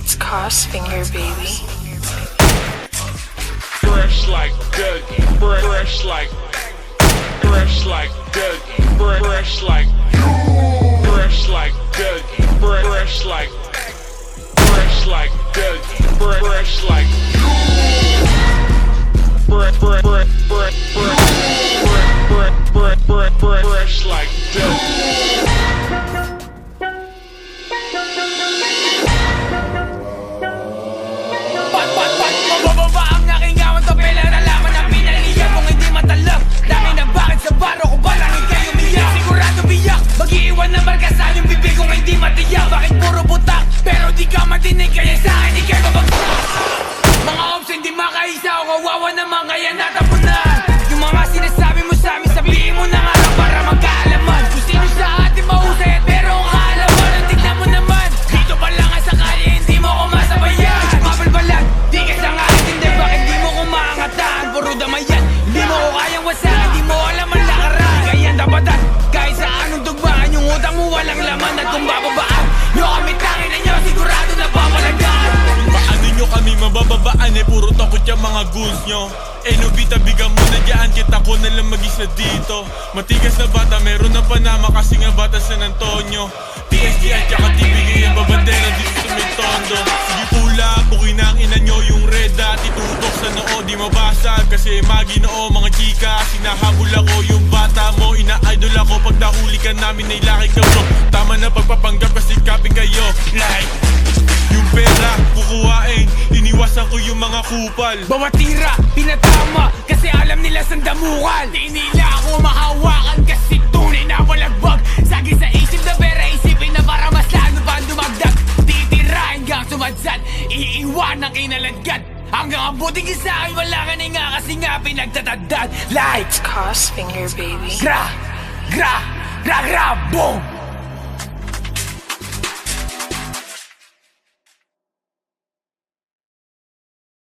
It's Crossfinger, baby. Fresh like Dougie, fresh like Dougie, fresh like Dougie, fresh like Dougie, fresh like fresh like Dougie. Mabababa ang nakingawan to pela nalaman ang pinaliyan kung hindi matalab. Dami na bakit sa baro ko ba lang kayo umiyak? Sigurado biyak, mag-iiwan na markasan yung bibig kung hindi matiyak. Bakit puro butak, pero di ka matinig kaya sa akin di kayo mabagsak. Mga ops hindi makaisa o kawawa naman kaya natapunan. Yung mga sinasabi mo sa amin sabihin mo na nga lang para magkaalaman. Kung sino sa atin mahusay at merong kaalaman. Ang tignan mo naman, dito pa lang ang sakali hindi mo ko masabayan. Mabalbalag, di ka sa nga hindi bakit di mo ko maangataan. Puro damayan, hindi mo ko kayang wasakan. Di mo alam ang lakaran, kaya tapatan. Kahit sa anong tugmaan, yung utang mo walang laman. At kung bababaan, nyo kami tangin na nyo sigurado na pamalagaan. Paano nyo kami mabababaan eh puro takot yung mga goons nyo. Eh no bitabigan mo na dyan kita ko nalang mag-isa dito. Matigas na bata meron na Panama kasi nga bata San Antonio. TSG at saka TBG ang babandera dito sa may tondo. Sige pula, bukin na ang ina nyo yung red dot. Itutok sa noo di mabasag kasi maginoo mga chika. Sinahabol ako yung bata mo, ina-idol ako pag nahuli ka namin ay laki ka bro. Tama na pagpapanggap kasi kaping kayo. Like yung pera, kukuhain, iniwasan ko yung mga kupal. Bawat tira, pinatama, kasi alam nila saan damukan. Di nila ako mahawakan kasi tunay na walagbag. Sagi sa isip na pera, isipin na para mas lalo pa dumagdag. Titirahin kang sumadsad, iiwan ang kinaladkad. Hanggang ang buting isa ay wala ka na nga kasi nga pinagtatadad. Like It's Crossfinger, baby. gra, boom.